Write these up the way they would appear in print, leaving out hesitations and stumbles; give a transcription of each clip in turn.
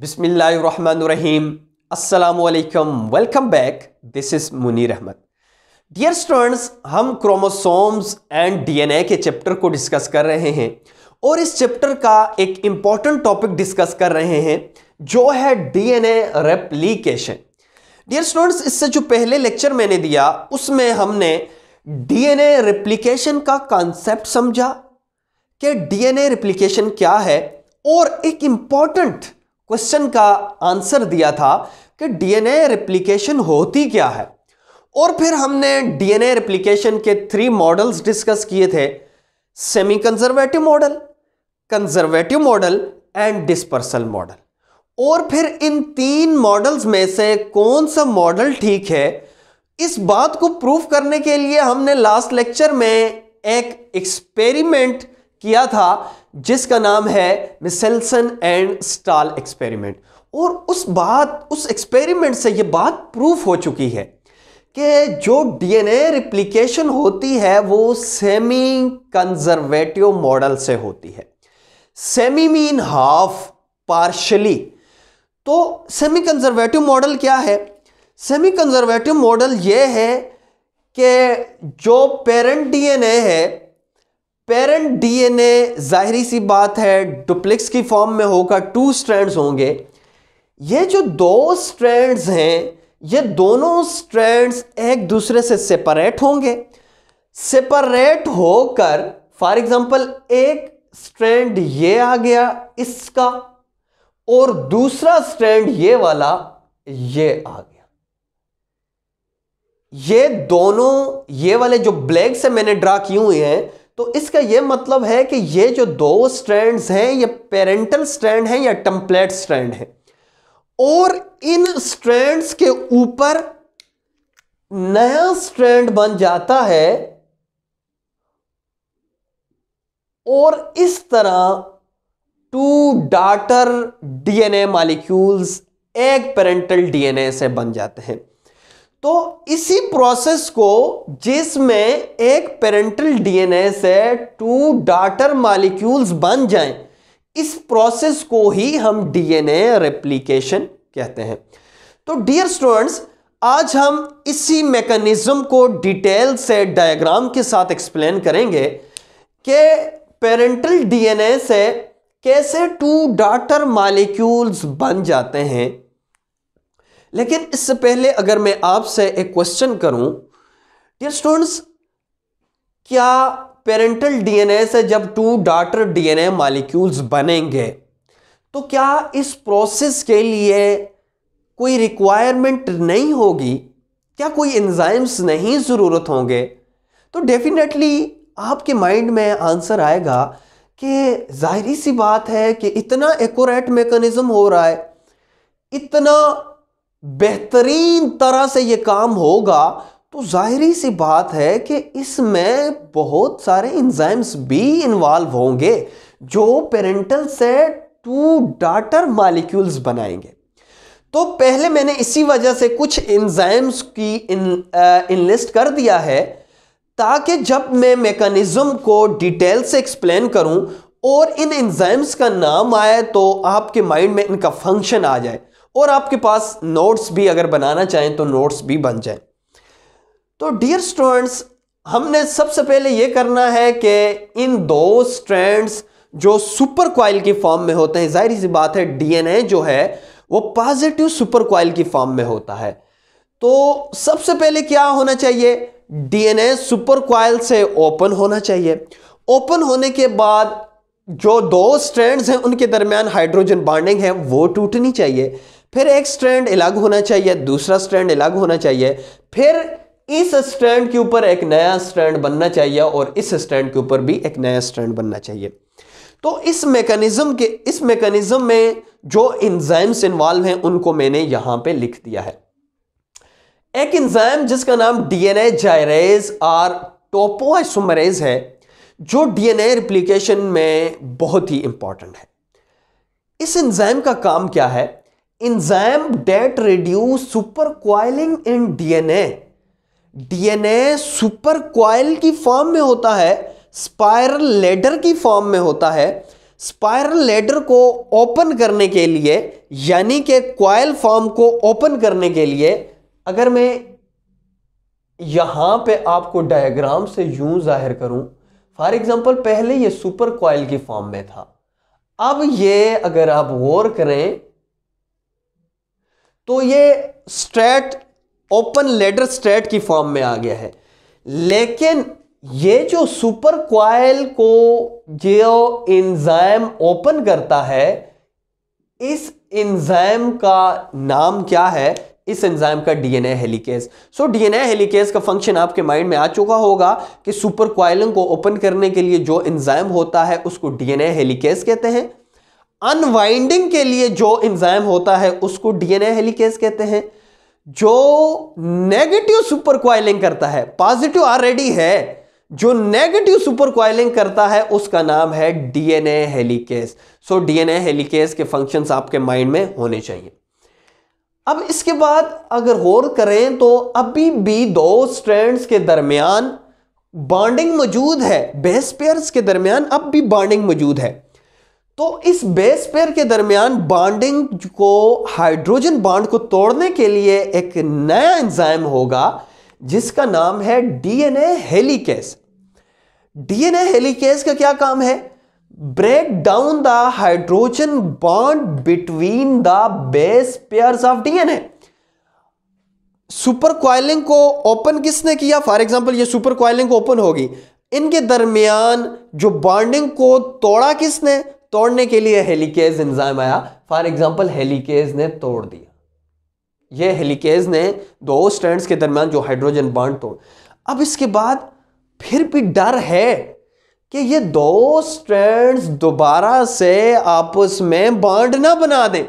बिस्मिल्लाहिर्रहमानिर्रहीम। अस्सलामुअलैकुम, welcome back. This is Munir Ahmad. Dear students, हम क्रोमोसोम्स एंड डीएनए के चैप्टर को डिस्कस कर रहे हैं और इस चैप्टर का एक इंपॉर्टेंट टॉपिक डिस्कस कर रहे हैं जो है डीएनए रेप्लिकेशन। डियर स्टूडेंट्स, इससे जो पहले लेक्चर मैंने दिया उसमें हमने डीएनए रेप्लिकेशन का कॉन्सेप्ट समझा कि डीएनए रेप्लिकेशन क्या है और एक इंपॉर्टेंट क्वेश्चन का आंसर दिया था कि डीएनए रेप्लिकेशन होती क्या है। और फिर हमने डीएनए रेप्लिकेशन के 3 मॉडल्स डिस्कस किए थे, semi conservative model, conservative model and dispersal model. और फिर इन 3 मॉडल्स में से कौन सा मॉडल ठीक है, इस बात को प्रूफ करने के लिए हमने लास्ट लेक्चर में एक एक्सपेरिमेंट किया था जिसका नाम है मिसेल्सन एंड स्टाल एक्सपेरिमेंट। और उस एक्सपेरिमेंट से यह बात प्रूफ हो चुकी है कि जो डीएनए रिप्लिकेशन होती है वो सेमी कंजर्वेटिव मॉडल से होती है। Semi mean half, partially. तो सेमी कंजर्वेटिव मॉडल क्या है? सेमी कंजर्वेटिव मॉडल यह है कि जो पेरेंट डीएनए है, पेरेंट डीएनए जाहिरी सी बात है डुप्लेक्स की फॉर्म में होगा, 2 स्ट्रैंड्स होंगे। ये जो 2 स्ट्रैंड्स हैं, ये दोनों स्ट्रैंड्स एक दूसरे से सेपरेट होंगे। सेपरेट होकर फॉर एग्जांपल एक स्ट्रैंड ये आ गया इसका और दूसरा स्ट्रैंड ये वाला ये आ गया। ये दोनों ये वाले जो ब्लैक से मैंने ड्रा किए हुए हैं, तो इसका यह मतलब है कि ये जो 2 स्ट्रैंड्स हैं ये पेरेंटल स्ट्रैंड हैं या टेम्पलेट स्ट्रैंड है। और इन स्ट्रैंड्स के ऊपर नया स्ट्रैंड बन जाता है और इस तरह 2 डॉटर डीएनए मॉलिक्यूल्स एक पेरेंटल डीएनए से बन जाते हैं। तो इसी प्रोसेस को, जिसमें एक पेरेंटल डीएनए से 2 डॉटर मॉलिक्यूल्स बन जाएं, इस प्रोसेस को ही हम डीएनए रेप्लिकेशन कहते हैं। तो डियर स्टूडेंट्स, आज हम इसी मैकेनिज्म को डिटेल से डायग्राम के साथ एक्सप्लेन करेंगे कि पेरेंटल डीएनए से कैसे 2 डॉटर मॉलिक्यूल्स बन जाते हैं। लेकिन इससे पहले अगर मैं आपसे एक क्वेश्चन करूं, डियर स्टूडेंट्स, क्या पेरेंटल डीएनए से जब 2 डॉटर डीएनए मॉलिक्यूल्स बनेंगे तो क्या इस प्रोसेस के लिए कोई रिक्वायरमेंट नहीं होगी? क्या कोई एंजाइम्स नहीं ज़रूरत होंगे? तो डेफिनेटली आपके माइंड में आंसर आएगा कि जाहिर सी बात है कि इतना एक्यूरेट मैकेनिज्म हो रहा है, इतना बेहतरीन तरह से ये काम होगा, तो जाहिरी सी बात है कि इसमें बहुत सारे एंजाइम्स भी इन्वॉल्व होंगे जो पेरेंटल से 2 डॉटर मॉलिक्यूल्स बनाएंगे। तो पहले मैंने इसी वजह से कुछ एंजाइम्स की इनलिस्ट कर दिया है ताकि जब मैं मैकेनिज्म को डिटेल से एक्सप्लेन करूं और इन एंजाइम्स का नाम आए तो आपके माइंड में इनका फंक्शन आ जाए और आपके पास नोट्स भी अगर बनाना चाहें तो नोट्स भी बन जाए। तो डियर स्टूडेंट्स, हमने सबसे पहले यह करना है कि इन 2 स्ट्रैंड्स जो सुपर कॉइल की फॉर्म में होते हैं, जाहिर सी बात है डीएनए जो है वो पॉजिटिव सुपर कॉइल की फॉर्म में होता है। तो सबसे पहले क्या होना चाहिए? डीएनए सुपर कॉइल से ओपन होना चाहिए। ओपन होने के बाद जो 2 स्ट्रैंड्स हैं उनके दरमियान हाइड्रोजन बॉन्डिंग है वो टूटनी चाहिए। फिर एक स्ट्रैंड अलग होना चाहिए, दूसरा स्ट्रैंड अलग होना चाहिए, फिर इस स्ट्रैंड के ऊपर एक नया स्ट्रैंड बनना चाहिए और इस स्ट्रैंड के ऊपर भी एक नया स्ट्रैंड बनना चाहिए। तो इस मैकेनिज्म में जो एंजाइम्स इन्वॉल्व हैं उनको मैंने यहां पे लिख दिया है। एक एंजाइम जिसका नाम डीएनए जाइरेज और टोपोआइसोमरेज है जो डीएनए रेप्लिकेशन में बहुत ही इंपॉर्टेंट है। इस एंजाइम का काम क्या है? Enzyme that reduce super coiling in DNA. DNA super coil की फॉर्म में होता है, स्पाइरल लेडर की फॉर्म में होता है। स्पाइरल लेडर को ओपन करने के लिए, यानी कि कॉइल फॉर्म को ओपन करने के लिए, अगर मैं यहां पे आपको डायग्राम से यूं जाहिर करूं, फॉर एग्जांपल पहले ये सुपर कॉइल की फॉर्म में था, अब ये अगर आप गौर करें तो ये स्ट्रेट ओपन लेडर स्ट्रेट की फॉर्म में आ गया है। लेकिन ये जो सुपर कॉइल को जो एंजाइम ओपन करता है, इस एंजाइम का नाम क्या है? इस एंजाइम का DNA helicase. So DNA helicase का फंक्शन आपके माइंड में आ चुका होगा कि सुपर कॉइलिंग को ओपन करने के लिए जो एंजाइम होता है उसको डीएनए हेलिकेज कहते हैं। अनवाइंडिंग के लिए जो एंजाइम होता है उसको डीएनए हेलिकेज कहते हैं। जो नेगेटिव सुपर कॉइलिंग करता है, पॉजिटिव ऑलरेडी है, जो नेगेटिव सुपर कॉइलिंग करता है उसका नाम है DNA helicase. So DNA helicase के फंक्शंस आपके माइंड में होने चाहिए। अब इसके बाद अगर गौर करें तो अभी भी दो स्ट्रैंड्स के दरमियान बॉन्डिंग मौजूद है, बेस पेयर्स के दरमियान अब भी बॉन्डिंग मौजूद है। तो इस बेस पेयर के दरमियान बॉन्डिंग को, हाइड्रोजन बॉन्ड को तोड़ने के लिए एक नया एंजाइम होगा जिसका नाम है डीएनए हेलिकेज। डीएनए हेलिकेज का क्या काम है? Break down the hydrogen bond between the base pairs of DNA. Super coiling को ओपन किसने किया? फॉर एग्जांपल ये सुपर कॉइलिंग को ओपन होगी, इनके दरमियान जो बॉन्डिंग को तोड़ा किसने? तोड़ने के लिए हेलिकेज एंजाइम आया। फॉर एग्जांपल हेलिकेज ने तोड़ दिया, ये हेलिकेज ने दो स्ट्रैंड्स के दरमियान जो हाइड्रोजन बॉन्ड तोड़। अब इसके बाद फिर भी डर है कि ये दो स्ट्रैंड्स दोबारा से आपस में बॉन्ड ना बना दें।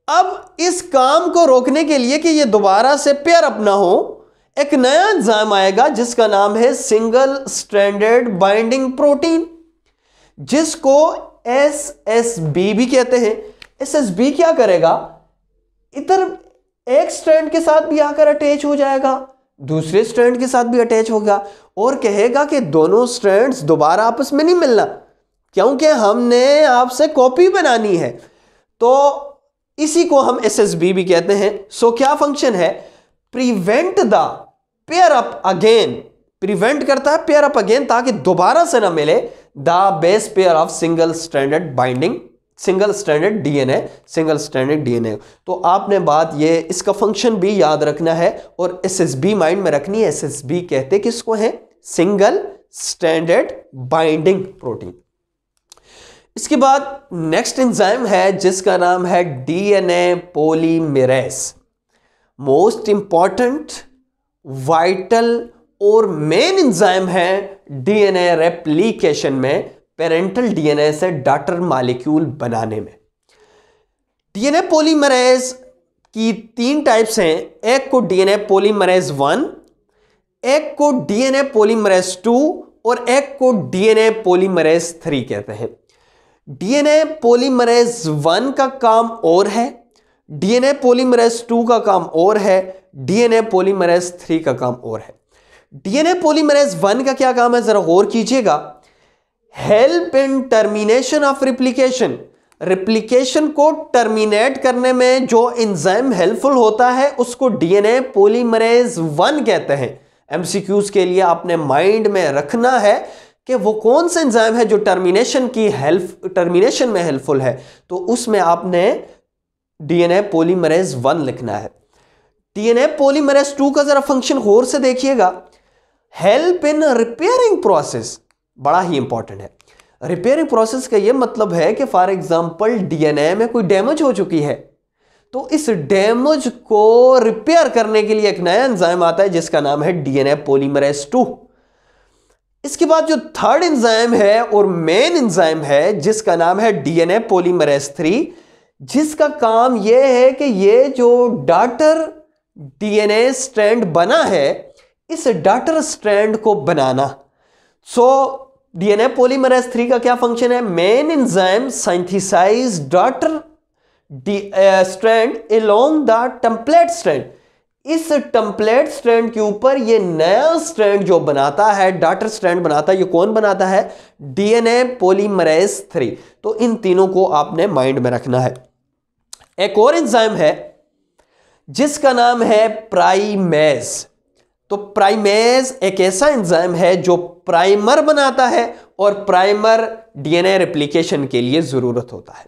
अब इस काम को रोकने के लिए कि ये दोबारा से पेयर अप ना हो, एक नया एंजाइम आएगा जिसका नाम है सिंगल स्ट्रैंडेड बाइंडिंग प्रोटीन, जिसको एसएसबी भी कहते हैं। एसएसबी क्या करेगा? इधर एक स्ट्रैंड के साथ भी आकर अटैच हो जाएगा, दूसरे स्ट्रैंड के साथ भी अटैच होगा और कहेगा कि दोनों स्ट्रैंड्स दोबारा आपस में नहीं मिलना, क्योंकि हमने आपसे कॉपी बनानी है। तो इसी को हम एसएसबी भी कहते हैं। सो क्या फंक्शन है? Prevent the pair up again, prevent करता है पेयर अप अगेन ताकि दोबारा से ना मिले the base pair of single stranded binding, single stranded DNA. तो आपने बात ये इसका फंक्शन भी याद रखना है और एसएसबी माइंड में रखनी है। एसएसबी कहते किसको है? Single stranded binding protein. इसके बाद नेक्स्ट एंजाइम है जिसका नाम है DNA polymerase. Most important, vital और मेन एंजाइम है डीएनए रेप्लिकेशन में, पेरेंटल डीएनए से डॉटर मॉलिक्यूल बनाने में। डीएनए पॉलीमरेज की 3 टाइप्स हैं, एक को डीएनए पॉलीमरेज 1, एक को डीएनए पॉलीमरेज 2 और एक को डीएनए पॉलीमरेज 3 कहते हैं। डीएनए पॉलीमरेज 1 का काम और है, डीएनए पॉलीमरेज 2 का काम और है, डीएनए पॉलीमरेज 3 का काम और है। डीएनए पॉलीमरेज 1 का क्या काम है जरा गौर कीजिएगा। Help in termination of replication, replication को टर्मिनेट करने में जो एंजाइम हेल्पफुल होता है उसको डीएनए पॉलीमरेज 1 कहते हैं। एमसीक्यूज के लिए आपने माइंड में रखना है कि वो कौन सा एंजाइम है जो टर्मिनेशन में हेल्पफुल है, तो उसमें आपने डीएनए पॉलीमरेज 1 लिखना है। डीएनए पॉलीमरेज 2 का जरा फंक्शन गौर से देखिएगा। हेल्प इन रिपेयरिंग प्रोसेस, बड़ा ही इंपॉर्टेंट है। रिपेयरिंग प्रोसेस का यह मतलब है कि फॉर एग्जांपल डीएनए में कोई डैमेज हो चुकी है, तो इस डैमेज को रिपेयर करने के लिए एक नया एंजाइम आता है जिसका नाम है डीएनए पॉलीमरेज 2। इसके बाद जो थर्ड एंजाइम है और मेन एंजाइम है जिसका नाम है डीएनए पॉलीमरेज 3, जिसका काम यह है कि ये जो डॉटर डीएनए स्ट्रैंड बना है इस डॉटर स्ट्रैंड को बनाना। सो डीएनए पॉलीमरेज 3 का क्या फंक्शन है? Main enzyme synthesize daughter strand along the template strand, इस टेम्पलेट स्ट्रैंड के ऊपर ये नया स्ट्रैंड जो बनाता है, डॉटर स्ट्रैंड बनाता है, ये कौन बनाता है? DNA polymerase 3। तो इन तीनों को आपने माइंड में रखना है। एक और एंजाइम है जिसका नाम है प्राइमेज। तो प्राइमेज एक ऐसा एंजाइम है जो प्राइमर बनाता है और प्राइमर डीएनए रेप्लिकेशन के लिए जरूरत होता है।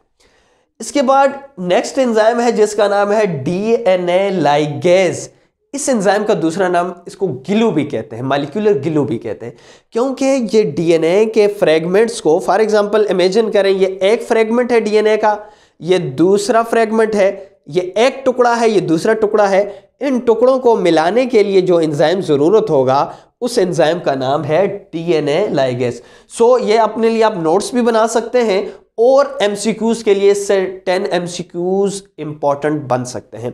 इसके बाद नेक्स्ट एंजाइम है जिसका नाम है डीएनए लाइगेज। इस एंजाइम का दूसरा नाम इसको गिलू भी कहते हैं, मॉलिक्यूलर गिलू भी कहते हैं, क्योंकि ये डीएनए के फ्रेगमेंट्स को, फॉर एग्जांपल इमेजिन करें ये एक फ्रेगमेंट है डीएनए का, ये दूसरा फ्रेगमेंट है, ये एक टुकड़ा है, ये दूसरा टुकड़ा है। इन टुकड़ों को मिलाने के लिए जो एंजाइम जरूरत होगा उस एंजाइम का नाम है डीएनए लाइगेज। सो ये अपने लिए आप नोट्स भी बना सकते हैं और एमसीक्यूज के लिए इससे 10 एमसीक्यूज इंपॉर्टेंट बन सकते हैं।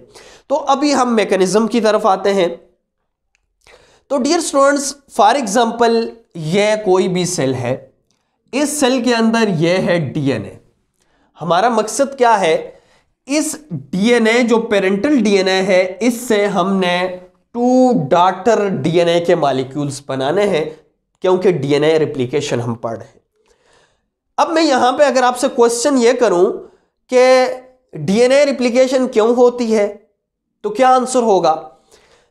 तो अभी हम मैकेनिज्म की तरफ आते हैं। तो डियर स्टूडेंट्स, फॉर एग्जांपल ये कोई भी सेल है, इस सेल के अंदर ये है डीएनए। हमारा मकसद क्या है? इस डीएनए जो पेरेंटल डीएनए है इससे हमने 2 डॉटर डीएनए के मॉलिक्यूल्स बनाने हैं, क्योंकि डीएनए रेप्लिकेशन हम पढ़ रहे हैं। अब मैं यहां पे अगर आपसे क्वेश्चन ये करूं कि डीएनए रेप्लिकेशन क्यों होती है, तो क्या आंसर होगा?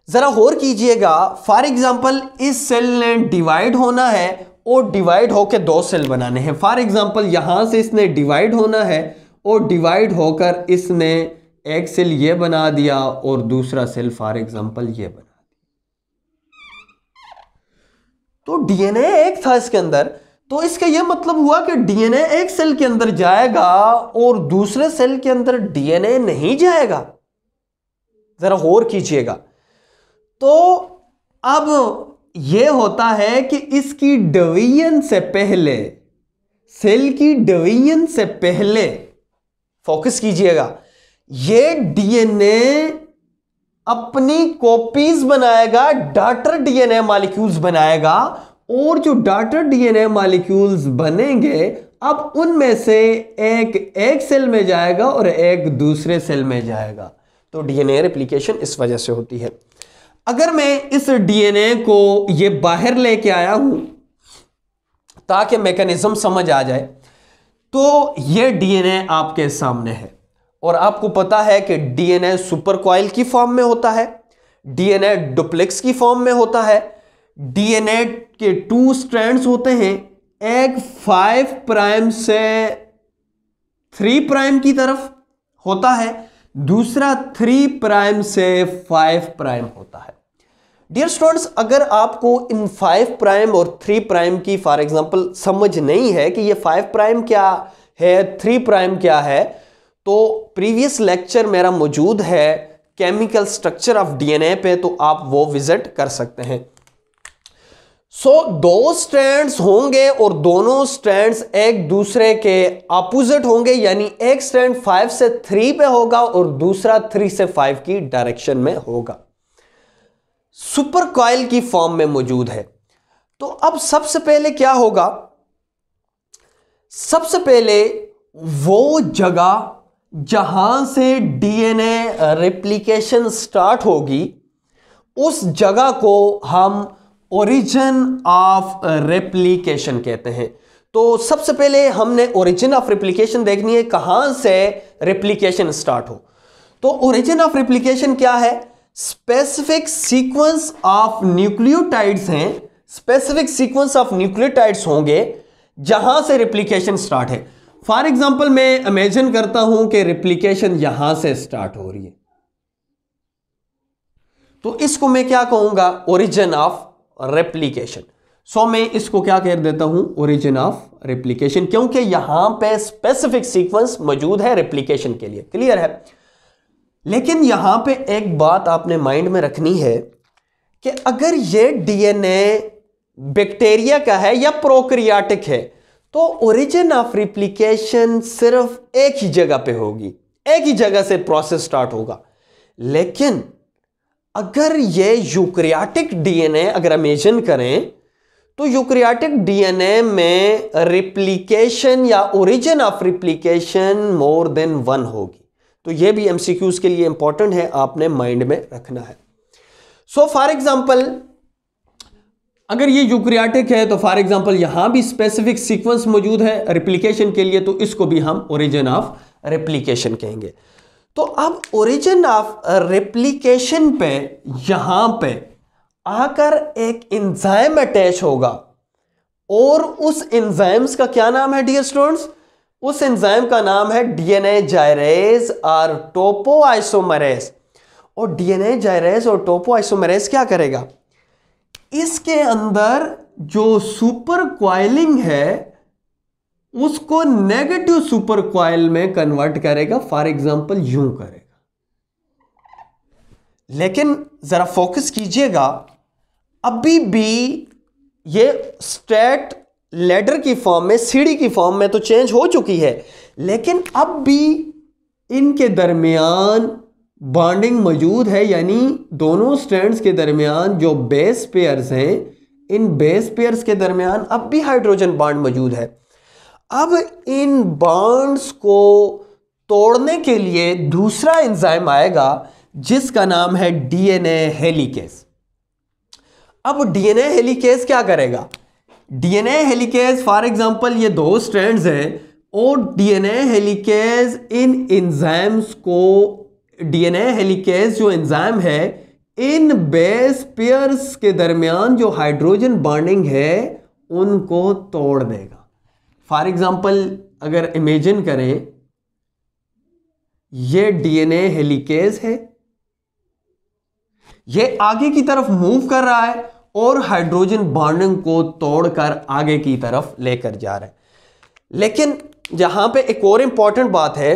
जरा गौर कीजिएगा। फॉर एग्जांपल इस सेल ने डिवाइड होना है और डिवाइड होकर 2 सेल बनाने हैं। फॉर एग्जांपल यहां से इसने डिवाइड होना है और डिवाइड होकर इसने एक सेल ये बना दिया और दूसरा सेल फॉर एग्जांपल ये बना दिया। तो डीएनए एक था इसके अंदर, तो इसका यह मतलब हुआ कि डीएनए एक सेल के अंदर जाएगा और दूसरे सेल के अंदर डीएनए नहीं जाएगा। जरा गौर कीजिएगा। तो अब यह होता है कि इसकी डिवीजन से पहले, सेल की डिवीजन से पहले, फोकस कीजिएगा, ये डीएनए अपनी कॉपीज बनाएगा, डॉटर डीएनए मॉलिक्यूल्स बनाएगा, और जो डॉटर डीएनए मॉलिक्यूल्स बनेंगे अब उनमें से एक सेल में जाएगा और एक दूसरे सेल में जाएगा। तो डीएनए रेप्लिकेशन इस वजह से होती है। अगर मैं इस डीएनए को ये बाहर लेके आया हूं ताकि मैकेनिज्म समझ आ जाए, तो ये डीएनए आपके सामने है और आपको पता है कि डीएनए सुपर कॉइल की फॉर्म में होता है, डीएनए डुप्लेक्स की फॉर्म में होता है, डीएनए के 2 स्ट्रैंड्स होते हैं, एक 5 प्राइम से 3 प्राइम की तरफ होता है, दूसरा 3 प्राइम से 5 प्राइम होता है। डियर स्टूडेंट्स, अगर आपको इन 5 प्राइम और 3 प्राइम की फॉर एग्जांपल समझ नहीं है कि ये 5 प्राइम क्या है, 3 प्राइम क्या है, तो प्रीवियस लेक्चर मेरा मौजूद है केमिकल स्ट्रक्चर ऑफ डीएनए पे, तो आप वो विजिट कर सकते हैं। सो 2 स्ट्रैंड्स होंगे और दोनों स्ट्रैंड्स एक दूसरे के ऑपोजिट होंगे, यानी एक स्ट्रैंड 5 से 3 पे होगा और दूसरा 3 से 5 की डायरेक्शन में होगा, सुपर कॉइल की फॉर्म में मौजूद है। तो अब सबसे पहले क्या होगा? सबसे पहले वो जगह जहां से डीएनए रेप्लिकेशन स्टार्ट होगी उस जगह को हम ओरिजिन ऑफ रेप्लिकेशन कहते हैं। तो सबसे पहले हमने ओरिजिन ऑफ रेप्लिकेशन देखनी है, कहां से रेप्लिकेशन स्टार्ट हो। तो ओरिजिन ऑफ रेप्लिकेशन क्या है? स्पेसिफिक सीक्वेंस ऑफ न्यूक्लियोटाइड्स हैं, स्पेसिफिक सीक्वेंस ऑफ न्यूक्लियोटाइड्स होंगे जहां से रेप्लिकेशन स्टार्ट है। फॉर एग्जांपल मैं इमेजिन करता हूं कि रेप्लिकेशन यहां से स्टार्ट हो रही है, तो इसको मैं क्या कहूंगा? Origin of replication. सो मैं इसको क्या कह देता हूं? ओरिजिन ऑफ रेप्लिकेशन, क्योंकि यहां पे स्पेसिफिक सीक्वेंस मौजूद है रेप्लिकेशन के लिए। क्लियर है? लेकिन यहां पे एक बात आपने माइंड में रखनी है कि अगर ये डीएनए बैक्टीरिया का है या प्रोकैरियोटिक है, तो ओरिजिन ऑफ रेप्लिकेशन सिर्फ एक ही जगह पे होगी, एक ही जगह से प्रोसेस स्टार्ट होगा। लेकिन अगर ये यूकैरियोटिक डीएनए अगर इमेजिन करें, तो यूकैरियोटिक डीएनए में रेप्लिकेशन या origin of replication more than 1 होगी। तो ये भी एमसीक्यूज के लिए इंपॉर्टेंट है, आपने माइंड में रखना है। सो फॉर एग्जांपल अगर ये यूकैरियोटिक है तो फॉर एग्जांपल यहां भी स्पेसिफिक सीक्वेंस मौजूद है रेप्लिकेशन के लिए, तो इसको भी हम ओरिजिन ऑफ रेप्लिकेशन कहेंगे। तो अब ओरिजिन ऑफ रेप्लिकेशन पे यहां पे आकर एक एंजाइम अटैच होगा और उस एंजाइम्स का क्या नाम है डियर स्टूडेंट्स? उस एंजाइम का नाम है डीएनए जाइरेज और टोपोआइसोमरेज। और डीएनए जाइरेज और टोपोआइसोमरेज क्या करेगा? इसके अंदर जो सुपर क्वाइलिंग है उसको नेगेटिव सुपर क्वाइल में कन्वर्ट करेगा, फॉर एग्जांपल यूं करेगा। लेकिन जरा फोकस कीजिएगा, अभी भी ये स्ट्रेट लैडर की फॉर्म में, सीढ़ी की फॉर्म में तो चेंज हो चुकी है, लेकिन अब भी इनके दरमियान बॉन्डिंग मौजूद है, यानी दोनों स्ट्रैंड्स के दरमियान जो बेस पेयर्स हैं, इन बेस पेयर्स के दरमियान अब भी हाइड्रोजन बॉन्ड मौजूद है। अब इन बॉन्ड्स को तोड़ने के लिए दूसरा एंजाइम आएगा जिसका नाम है डीएनए हेलिकेज। अब डीएनए हेलिकेज क्या करेगा? डीएनए हेलिकेज फॉर एग्जांपल ये दो स्ट्रैंड्स हैं और डीएनए हेलिकेज इन एंजाइम्स को, डीएनए हेलिकेज जो एंजाइम है इन बेस पेयर्स के दरमियान जो हाइड्रोजन बॉन्डिंग है उनको तोड़ देगा। फॉर एग्जांपल अगर इमेजिन करें ये डीएनए हेलिकेज है, ये आगे की तरफ मूव कर रहा है और हाइड्रोजन बॉन्डिंग को तोड़कर आगे की तरफ लेकर जा रहा है। लेकिन यहां पे एक और इंपॉर्टेंट बात है,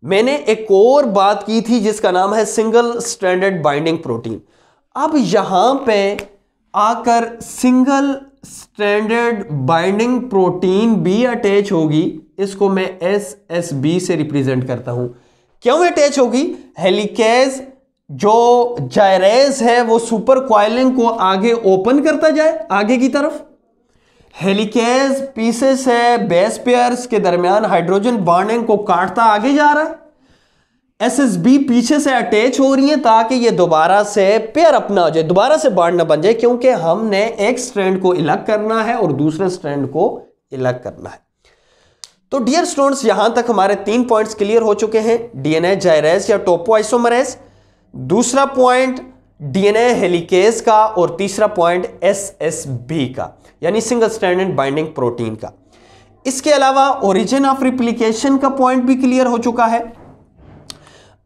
मैंने एक और बात की थी जिसका नाम है सिंगल स्ट्रैंडेड बाइंडिंग प्रोटीन। अब यहां पे आकर सिंगल स्ट्रैंडेड बाइंडिंग प्रोटीन भी अटैच होगी, इसको मैं SSB से रिप्रेजेंट करता हूं। क्यों अटैच होगी? हेलिकेज जो जाइरेज है वो सुपर क्वाइलिंग को आगे ओपन करता जाए आगे की तरफ, हेलिकेज पीसेस है बेस पेयर्स के दरमियान हाइड्रोजन बॉन्डिंग को काटता आगे जा रहा है, SSB पीछे से अटैच हो रही है ताकि ये दोबारा से पेयर अपना हो जाए, दोबारा से बॉन्ड ना बन जाए, क्योंकि हमने एक स्ट्रैंड को अलग करना है और दूसरे स्ट्रैंड को अलग करना है। तो डियर स्टूडेंट्स यहां तक हमारे 3 पॉइंट्स क्लियर हो चुके हैं, डीएनए जाइरेज या टोपोआइसोमरेज, दूसरा पॉइंट डीएनए हेलिकेज का और तीसरा पॉइंट SSB का यानी सिंगल स्ट्रैंडेड बाइंडिंग प्रोटीन का। इसके अलावा ओरिजिन ऑफ रिप्लिकेशन का पॉइंट भी क्लियर हो चुका है।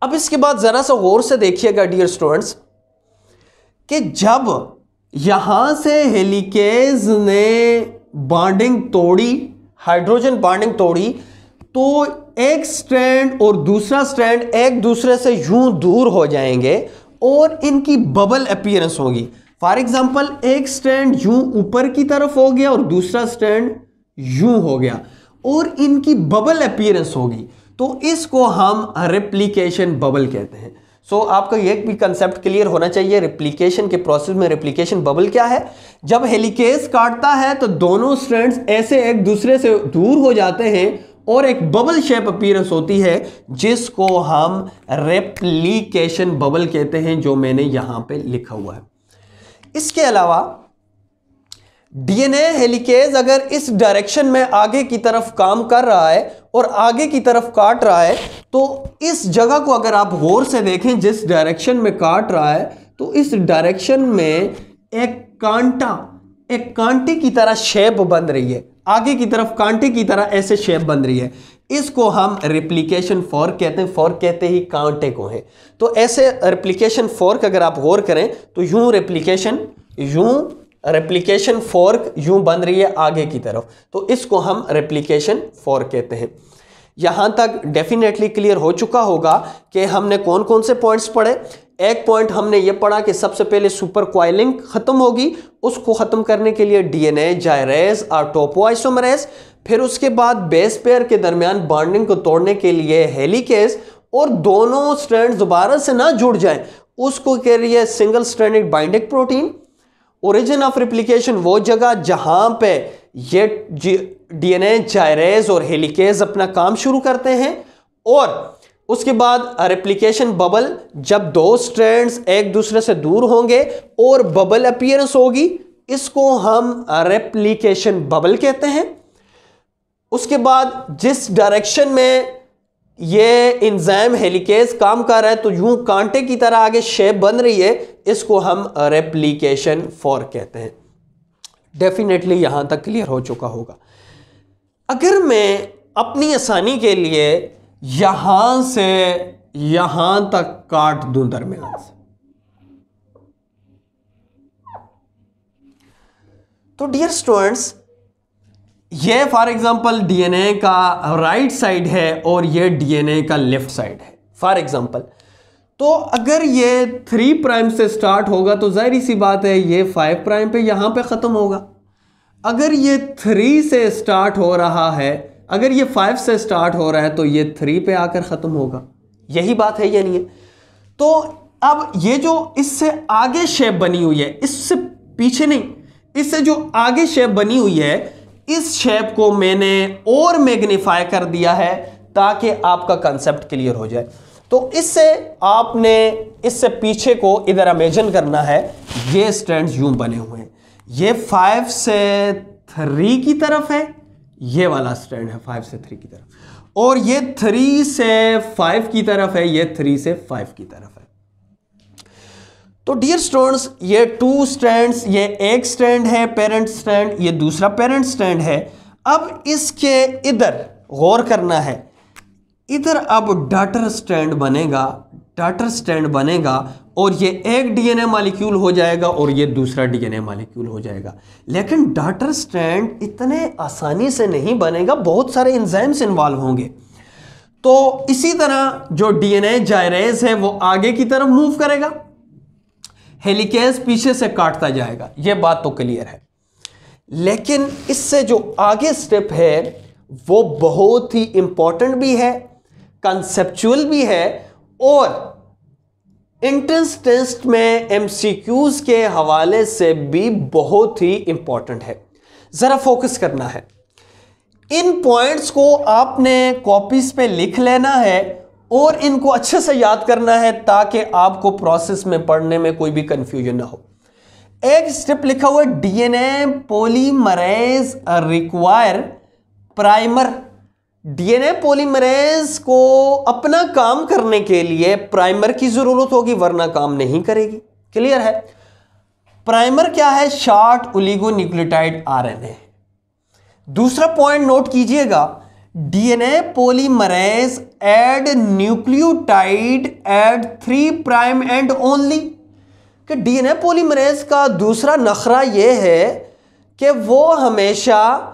अब इसके बाद जरा सा गौर से देखिएगा डियर स्टूडेंट्स कि जब यहां से हेलिकेज ने बॉन्डिंग तोड़ी, हाइड्रोजन बॉन्डिंग तोड़ी, तो एक स्ट्रैंड और दूसरा स्ट्रैंड एक दूसरे से यूं दूर हो जाएंगे और इनकी बबल अपीयरेंस होगी। फॉर एग्जांपल एक स्ट्रैंड यूं ऊपर की तरफ हो गया और दूसरा स्ट्रैंड यूं हो गया और इनकी बबल अपीयरेंस होगी, तो इसको हम रेप्लिकेशन बबल कहते हैं। सो आपका ये भी कंसेप्ट क्लियर होना चाहिए, रेप्लिकेशन के प्रोसेस में रेप्लिकेशन बबल क्या है। जब हेलिकेज काटता है तो दोनों स्ट्रैंड्स ऐसे एक दूसरे से दूर हो जाते हैं और एक बबल शेप अपीयरेंस होती है जिसको हम रेप्लिकेशन बबल कहते हैं, जो मैंने यहां पे लिखा हुआ है। इसके अलावा डीएनए हेलिकेज अगर इस डायरेक्शन में आगे की तरफ काम कर रहा है और आगे की तरफ काट रहा है, तो इस जगह को अगर आप गौर से देखें जिस डायरेक्शन में काट रहा है, तो इस डायरेक्शन में एक कांटे की तरह शेप बन रही है, आगे की तरफ कांटे की तरह ऐसे शेप बन रही है, इसको हम रेप्लिकेशन फॉर्क कहते हैं। फॉर्क कहते ही कांटे को है, तो ऐसे रेप्लिकेशन फॉर्क अगर आप गौर करें तो यूं रेप्लिकेशन फॉर्क यूं बन रही है आगे की तरफ, तो इसको हम रेप्लिकेशन फॉर्क कहते हैं। यहां तक डेफिनेटली क्लियर हो चुका होगा कि हमने कौन कौन से पॉइंट्स पढ़े। एक पॉइंट हमने ये पढ़ा कि सबसे पहले सुपर क्वाइलिंग खत्म होगी, उसको खत्म करने के लिए डीएनए जाइरेज और टोपोआइसोमरेज, फिर उसके बाद बेस पेयर के दरमियान बॉन्डिंग को तोड़ने के लिए हेलिकेज, और दोनों स्ट्रैंड दोबारा से ना जुड़ जाएं उसको कह रही है single stranded binding protein. Origin of replication वो जगह जहां पे ये डीएनए जाइरेज और हेलिकेज अपना काम शुरू करते हैं, और उसके बाद रेप्लिकेशन बबल, जब दो स्ट्रैंड्स एक दूसरे से दूर होंगे और बबल अपीयरेंस होगी, इसको हम रेप्लिकेशन बबल कहते हैं। उसके बाद जिस डायरेक्शन में ये एंजाइम हेलिकेज काम कर रहा है तो यूं कांटे की तरह आगे शेप बन रही है, इसको हम रेप्लिकेशन फॉर्क कहते हैं। डेफिनेटली यहां तक क्लियर हो चुका होगा। अगर मैं अपनी आसानी के लिए यहां से यहां तक काट दूं दरमियान से, तो डियर स्टूडेंट्स, ये फॉर एग्जांपल डीएनए का राइट साइड है और ये डीएनए का लेफ्ट साइड है फॉर एग्जांपल। तो अगर ये 3 प्राइम से स्टार्ट होगा तो जाहिर सी बात है ये 5 प्राइम पे यहां पे खत्म होगा। अगर ये 3 से स्टार्ट हो रहा है, अगर ये 5 से स्टार्ट हो रहा है तो ये 3 पे आकर खत्म होगा। यही बात है या नहीं है? तो अब ये जो इससे आगे शेप बनी हुई है, इससे पीछे नहीं, इससे जो आगे शेप बनी हुई है, इस शेप को मैंने और मैग्नीफाई कर दिया है ताकि आपका कंसेप्ट क्लियर हो जाए। तो इससे आपने इससे पीछे को इधर इमेजिन करना है, ये स्ट्रैंड्स यूं बने हुए हैं, ये 5 से 3 की तरफ है, ये वाला स्ट्रैंड है 5 से 3 की तरफ, और ये 3 से 5 की तरफ है, ये 3 से 5 की तरफ है। तो डियर स्टूडेंट्स, ये 2 स्ट्रैंड्स, ये एक स्ट्रैंड है पेरेंट स्ट्रैंड, ये दूसरा पेरेंट स्ट्रैंड है। अब इसके इधर गौर करना है, इधर अब डॉटर स्ट्रैंड बनेगा, डॉटर स्ट्रैंड बनेगा, और ये एक डीएनए मॉलिक्यूल हो जाएगा और ये दूसरा डीएनए मॉलिक्यूल हो जाएगा। लेकिन डॉटर स्ट्रैंड इतने आसानी से नहीं बनेगा, बहुत सारे एंजाइम्स इन्वॉल्व होंगे। तो इसी तरह जो डीएनए जाइरेज है वो आगे की तरफ मूव करेगा, हेलिकेज पीछे से काटता जाएगा, ये बात तो क्लियर है। लेकिन इससे जो आगे स्टेप है वो बहुत ही इंपॉर्टेंट भी है, कंसेप्चुअल भी है, और एंट्रेंस टेस्ट में एमसीक्यूज के हवाले से भी बहुत ही इंपॉर्टेंट है। जरा फोकस करना है, इन पॉइंट्स को आपने कॉपीज पे लिख लेना है और इनको अच्छे से याद करना है ताकि आपको प्रोसेस में पढ़ने में कोई भी कंफ्यूजन ना हो। एक स्टेप लिखा हुआ है, DNA polymerase require primer. DNA polymerase को अपना काम करने के लिए प्राइमर की जरूरत होगी, वरना काम नहीं करेगी। क्लियर है? प्राइमर क्या है? Short oligonucleotide RNA. दूसरा पॉइंट नोट कीजिएगा, DNA polymerase add nucleotide at 3 prime end only. कि डीएनए पॉलीमरेज का दूसरा नखरा यह है कि वो हमेशा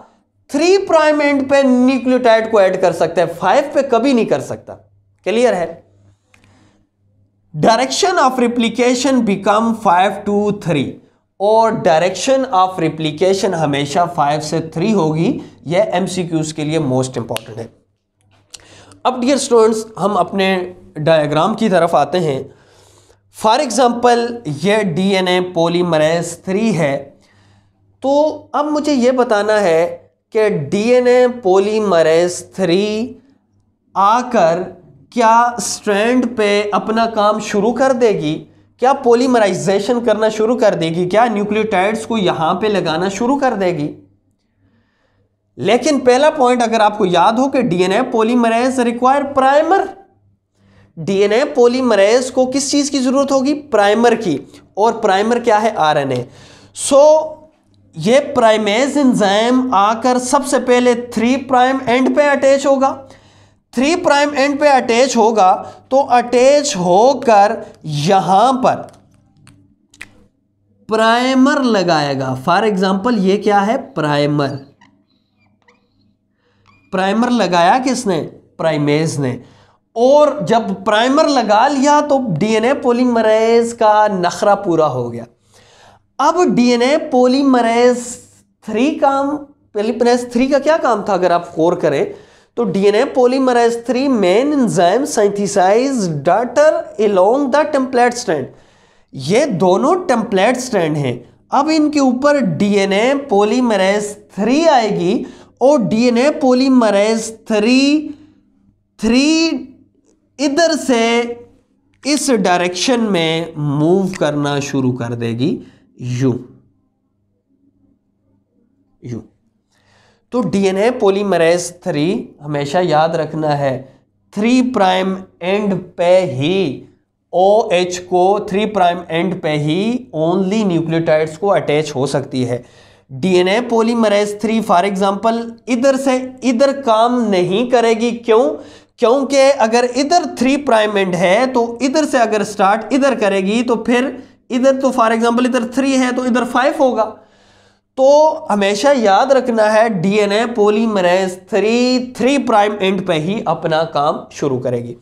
3 प्राइम एंड पे न्यूक्लियोटाइड को ऐड कर सकता है, 5 पे कभी नहीं कर सकता। क्लियर है? Direction of replication become 5 to 3, और डायरेक्शन ऑफ रिप्लिकेशन हमेशा 5 से 3 होगी। यह एमसीक्यूज के लिए मोस्ट इंपॉर्टेंट है। अब डियर स्टूडेंट्स, हम अपने डायग्राम की तरफ आते हैं। फॉर एग्जांपल यह डीएनए पॉलीमरेज 3 है, तो अब मुझे यह बताना है कि डीएनए पॉलीमरेज 3 आकर क्या स्ट्रैंड पे अपना काम शुरू कर देगी, क्या पॉलीमराइजेशन करना शुरू कर देगी, क्या न्यूक्लियोटाइड्स को यहां पे लगाना शुरू कर देगी। लेकिन पहला पॉइंट अगर आपको याद हो कि DNA polymerase require primer, DNA polymerase को किस चीज की जरूरत होगी? प्राइमर की, और प्राइमर क्या है? आरएनए। सो ये प्राइमेज एंजाइम आकर सबसे पहले 3 प्राइम एंड पे अटैच होगा। 3 प्राइम एंड पे अटैच होगा तो अटैच होकर यहां पर प्राइमर लगाएगा। फॉर एग्जांपल ये क्या है? प्राइमर। प्राइमर लगाया किसने? प्राइमेज ने। और जब प्राइमर लगा लिया तो डीएनए पॉलीमरेज का नखरा पूरा हो गया। अब डीएनए पॉलीमरेज 3 का क्या काम था? अगर आप गौर करें तो DNA polymerase 3 main enzyme synthesize daughter along the template strand. ये दोनों टेम्पलेट स्ट्रैंड हैं। अब इनके ऊपर डीएनए पॉलीमरेज 3 आएगी और डीएनए पॉलीमरेज 3 इधर से इस डायरेक्शन में मूव करना शुरू कर देगी, यू यू। तो डीएनए पॉलीमरेज 3 हमेशा याद रखना है 3 प्राइम एंड पे ही OH को 3 प्राइम एंड पे ही ओनली न्यूक्लियोटाइड्स को अटैच हो सकती है। डीएनए पॉलीमरेज 3 फॉर एग्जांपल इधर से इधर काम नहीं करेगी। क्यों? क्योंकि अगर इधर 3 प्राइम एंड है तो इधर से अगर स्टार्ट इधर करेगी तो फिर इधर तो फॉर एग्जांपल इधर 3 है तो इधर 5 होगा। तो हमेशा याद रखना है डीएनए पॉलीमरेज 3 प्राइम एंड पे ही अपना काम शुरू करेगी।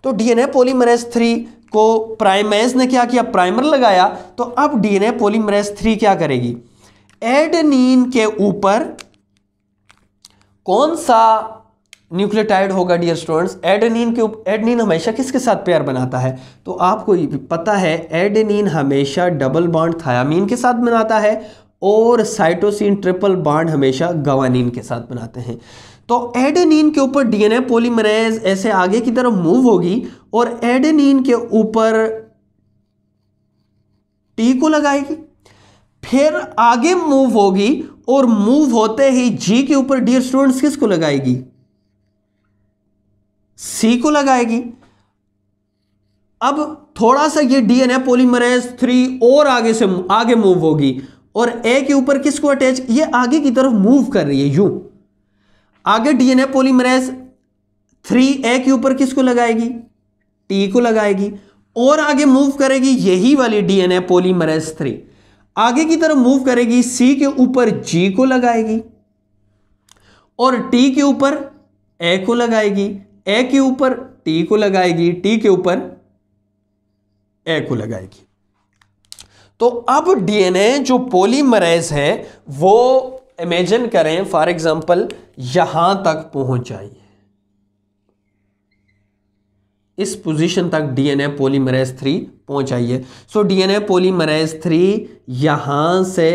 तो डीएनए पॉलीमरेज 3 को प्राइमेज ने क्या किया, प्राइमर लगाया। तो अब डीएनए पॉलीमरेज 3 क्या करेगी, एडेनिन के ऊपर कौन सा न्यूक्लियोटाइड होगा डियर स्टूडेंट्स, एडेनिन के ऊपर। एडेनिन हमेशा किसके साथ पेयर बनाता है, तो आपको पता है एडेनिन हमेशा डबल बॉन्ड थायामीन के साथ बनाता है और साइटोसिन ट्रिपल बॉन्ड हमेशा गवानीन के साथ बनाते हैं। तो एडेनिन के ऊपर डीएनए पॉलीमरेज ऐसे आगे की तरफ मूव होगी और एडेनिन के ऊपर टी को लगाएगी, फिर आगे मूव होगी और मूव होते ही जी के ऊपर डियर स्टूडेंट्स किसको लगाएगी, सी को लगाएगी। अब थोड़ा सा ये डीएनए पॉलीमरेज 3 और आगे से आगे मूव होगी और ए के ऊपर किसको अटैच, ये आगे की तरफ मूव कर रही है यूं। आगे डीएनए पॉलीमरेज 3 ए के ऊपर किसको लगाएगी, टी को लगाएगी और आगे मूव करेगी। यही वाली डीएनए पॉलीमरेज 3 आगे की तरफ मूव करेगी, सी के ऊपर जी को लगाएगी और टी के ऊपर ए को लगाएगी, ए के ऊपर टी को लगाएगी, टी के ऊपर ए को लगाएगी। तो अब डीएनए जो पॉलीमरेज है वो इमेजिन करें फॉर एग्जांपल यहां तक पहुंच जाइए, इस पोजीशन तक डीएनए पॉलीमरेज 3 पहुंच जाइए। सो डीएनए पॉलीमरेज 3 यहां से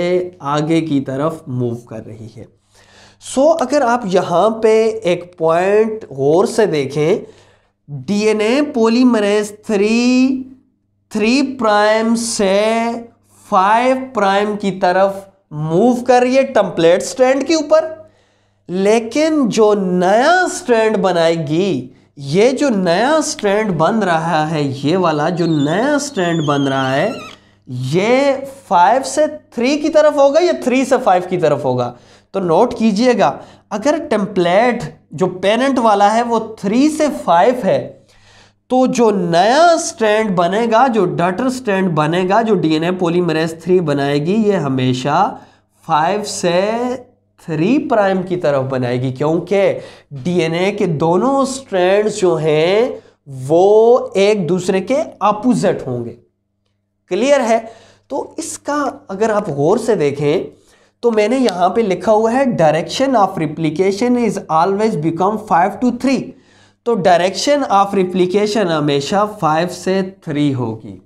आगे की तरफ मूव कर रही है। सो अगर आप यहां पे एक पॉइंट गौर से देखें, डीएनए पॉलीमरेज 3 प्राइम से 5 प्राइम की तरफ मूव कर रही है टेम्पलेट स्ट्रैंड के ऊपर, लेकिन जो नया स्ट्रैंड बनाएगी, ये जो नया स्ट्रैंड बन रहा है, ये वाला जो नया स्ट्रैंड बन रहा है ये 5 से 3 की तरफ होगा या 3 से 5 की तरफ होगा। तो नोट कीजिएगा, अगर टेम्पलेट जो पेरेंट वाला है वो 3 से 5 है तो जो नया स्ट्रैंड बनेगा, जो डॉटर स्ट्रैंड बनेगा, जो डीएनए पॉलीमरेज 3 बनाएगी, ये हमेशा 5 से 3 प्राइम की तरफ बनाएगी, क्योंकि डीएनए के दोनों स्ट्रैंड्स जो हैं वो एक दूसरे के अपोजिट होंगे। क्लियर है? तो इसका अगर आप गौर से देखें तो मैंने यहां पे लिखा हुआ है direction of replication is always become 5 to 3। तो डायरेक्शन ऑफ रिप्लिकेशन हमेशा 5 से 3 होगी।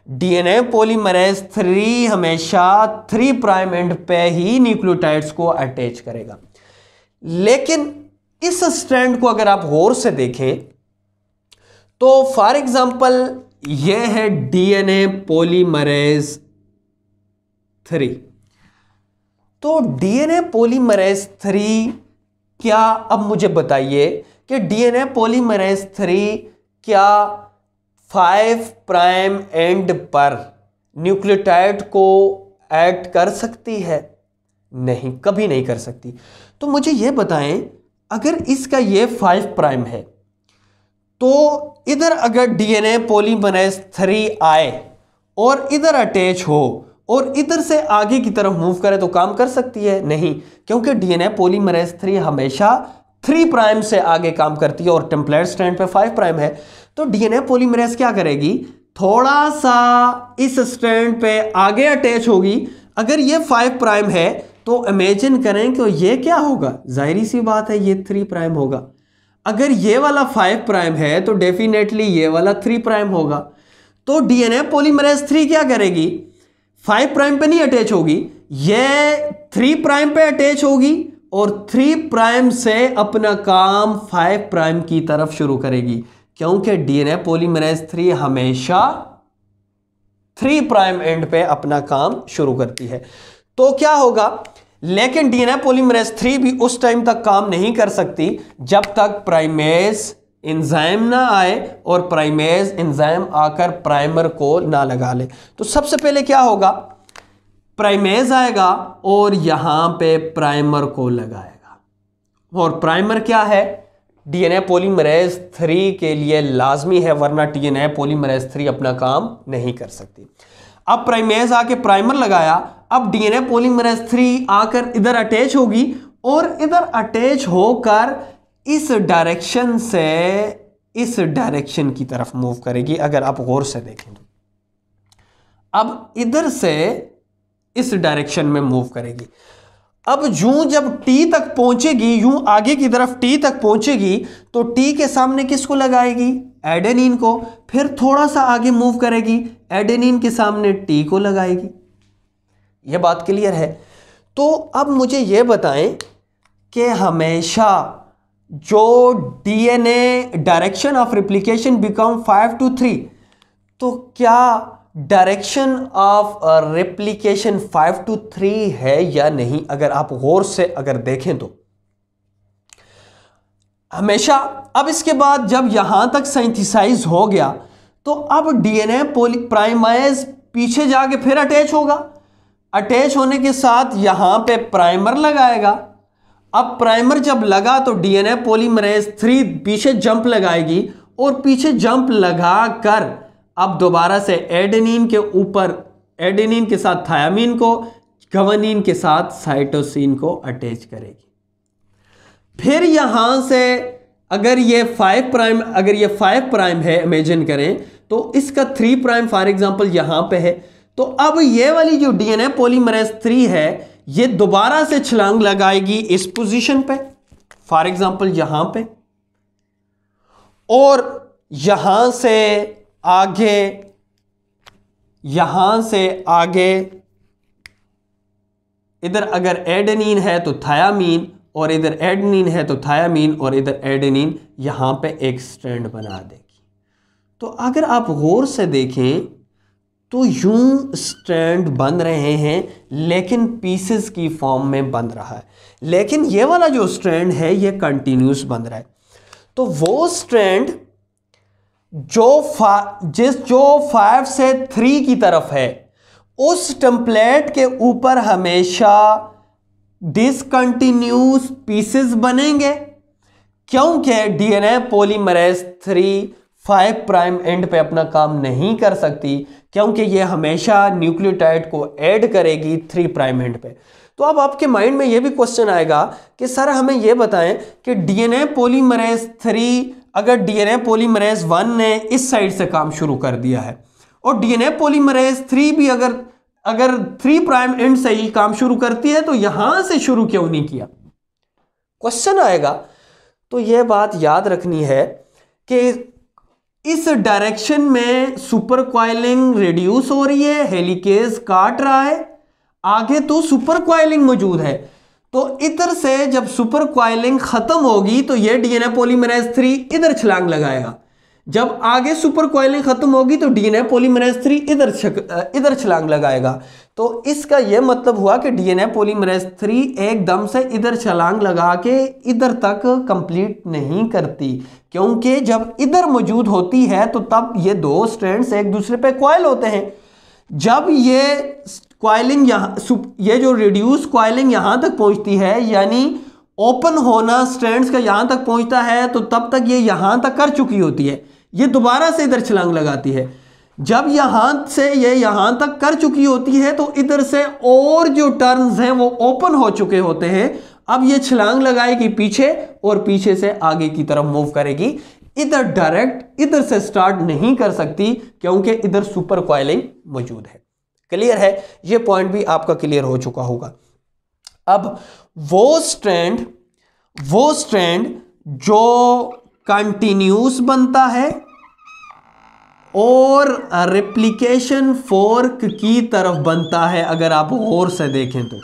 डीएनए पॉलीमरेज 3 हमेशा 3 प्राइम एंड पे ही न्यूक्लियोटाइड्स को अटैच करेगा। लेकिन इस स्ट्रैंड को अगर आप गौर से देखें तो फॉर एग्जांपल यह है डीएनए पॉलीमरेज 3। तो डीएनए पॉलीमरेज 3 क्या, अब मुझे बताइए कि डीएनए पॉलीमरेज 3 क्या 5 प्राइम एंड पर न्यूक्लियोटाइड को ऐड कर सकती है? नहीं, कभी नहीं कर सकती। तो मुझे यह बताएं, अगर इसका ये 5 प्राइम है तो इधर अगर डीएनए पॉलीमरेज 3 आए और इधर अटैच हो और इधर से आगे की तरफ मूव करे तो काम कर सकती है? नहीं, क्योंकि डीएनए पॉलीमरेज 3 हमेशा 3 प्राइम से आगे काम करती है और टेम्पलेट स्ट्रैंड पे 5 प्राइम है। तो डीएनए पॉलीमरेज क्या करेगी, थोड़ा सा इस स्ट्रैंड पे आगे अटैच होगी। अगर ये 5 प्राइम है तो इमेजिन करें कि ये क्या होगा, जाहिर सी बात है ये 3 प्राइम होगा। अगर ये वाला 5 प्राइम है तो डेफिनेटली ये वाला 3 प्राइम होगा। तो डीएनए पॉलीमरेज 3 क्या करेगी, 5 प्राइम पे नहीं अटैच होगी, ये 3 प्राइम पे अटैच होगी और 3 प्राइम से अपना काम 5 प्राइम की तरफ शुरू करेगी। क्योंकि डीएनए पॉलीमरेज 3 हमेशा 3 प्राइम एंड पे अपना काम शुरू करती है। तो क्या होगा, लेकिन डीएनए पॉलीमरेज 3 भी उस टाइम तक काम नहीं कर सकती जब तक प्राइमेज एंजाइम ना आए और प्राइमेज एंजाइम आकर प्राइमर को ना लगा ले। तो सबसे पहले क्या होगा, प्राइमेज आएगा और यहां पे प्राइमर को लगाएगा। और प्राइमर क्या है, डीएनए पॉलीमरेज 3 के लिए लाजमी है, वरना डीएनए पॉलीमरेज 3 अपना काम नहीं कर सकती। अब प्राइमेज आके प्राइमर लगाया, अब डीएनए पॉलीमरेज 3 आकर इधर अटैच होगी और इधर अटैच होकर इस डायरेक्शन से इस डायरेक्शन की तरफ मूव करेगी। अगर आप गौर से देखें तो अब इधर से इस डायरेक्शन में मूव करेगी। अब यूं जब टी तक पहुंचेगी, यूं आगे की तरफ टी तक पहुंचेगी, तो टी के सामने किसको लगाएगी, एडेनिन को। फिर थोड़ा सा आगे मूव करेगी, एडेनिन के सामने टी को लगाएगी। यह बात क्लियर है। तो अब मुझे यह बताएं कि हमेशा जो DNA direction of replication become 5 to 3, तो क्या डायरेक्शन ऑफ रेप्लिकेशन 5 to 3 है या नहीं? अगर आप गौर से अगर देखें तो हमेशा। अब इसके बाद जब यहां तक सिंथेसाइज हो गया, तो अब डीएनए प्राइमेज पीछे जाके फिर अटैच होगा। अटैच होने के साथ यहां पे प्राइमर लगाएगा। अब प्राइमर जब लगा तो डीएनए पॉलीमरेज 3 पीछे जंप लगाएगी और पीछे जंप लगाकर अब दोबारा से एडेनिन के ऊपर, एडेनिन के साथ थायामीन को, ग्वानिन के साथ साइटोसिन को अटैच करेगी। फिर यहां से अगर ये 5 प्राइम, अगर ये 5 प्राइम है, इमेजिन करें तो इसका 3 प्राइम फॉर एग्जांपल यहां पे है। तो अब ये वाली जो डीएनए पॉलीमरेज 3 है, ये दोबारा से छलांग लगाएगी इस पोजीशन पे, फॉर एग्जांपल यहां पे, और यहां से आगे, यहां से आगे इधर अगर एडेनिन है तो थायामीन, और इधर एडेनिन है तो थायामीन, और इधर एडेनिन, यहां पे एक स्ट्रैंड बना देगी। तो अगर आप गौर से देखें तो यूं स्ट्रैंड बन रहे हैं, लेकिन पीसेस की फॉर्म में बन रहा है। लेकिन ये वाला जो स्ट्रैंड है ये कंटिन्यूस बन रहा है। तो वो स्ट्रैंड जो 5 से 3 की तरफ है, उस टेम्पलेट के ऊपर हमेशा डिसकंटिन्यूस पीसेस बनेंगे, क्योंकि डीएनए पॉलीमरेज 3 5 प्राइम एंड पे अपना काम नहीं कर सकती, क्योंकि ये हमेशा न्यूक्लियोटाइड को ऐड करेगी 3 प्राइम एंड पे। तो अब आपके माइंड में ये भी क्वेश्चन आएगा कि सर हमें ये बताएं कि डीएनए पॉलीमरेज 3, अगर डीएनए पॉलीमरेज 1 ने इस साइड से काम शुरू कर दिया है और डीएनए पॉलीमरेज 3 भी अगर 3 प्राइम एंड से ही काम शुरू करती है, तो यहां से शुरू क्यों नहीं किया, क्वेश्चन आएगा। तो यह बात याद रखनी है कि इस डायरेक्शन में सुपर क्वाइलिंग रिड्यूस हो रही है, हेलिकेज काट रहा है, आगे तो सुपर क्वाइलिंग मौजूद है। तो इधर से जब सुपर क्वाइलिंग खत्म होगी तो ये डीएनए पॉलीमरेज 3 इधर छलांग लगाएगा। जब आगे सुपर क्वाइलिंग खत्म होगी तो डीएनए पॉलीमरेज 3 इधर छलांग लगाएगा। तो इसका यह मतलब हुआ कि डीएनए पॉलीमरेज 3 एकदम से इधर छलांग लगा के इधर तक कंप्लीट नहीं करती, क्योंकि जब इधर मौजूद होती है तो तब ये 2 स्ट्रैंड्स एक दूसरे पे क्वाइल होते हैं। जब ये क्वाइलिंग ये जो रिड्यूस क्वाइलिंग यहां तक पहुंचती है, यानी ओपन होना स्ट्रैंड्स का यहां तक पहुंचता है, तो तब तक ये यहां तक कर चुकी होती है, ये दोबारा से इधर छलांग लगाती है। जब यहां से ये यहां तक कर चुकी होती है तो इधर से और जो टर्न्स हैं वो ओपन हो चुके होते हैं। अब ये छलांग लगाएगी पीछे और पीछे से आगे की तरफ मूव करेगी। इधर डायरेक्ट इधर से स्टार्ट नहीं कर सकती, क्योंकि इधर सुपर क्वाइलिंग मौजूद है। क्लियर है, ये पॉइंट भी आपका क्लियर हो चुका होगा। अब वो स्ट्रैंड जो कंटिन्यूस बनता है और रेप्लिकेशन फोर्क की तरफ बनता है, अगर आप गौर से देखें तो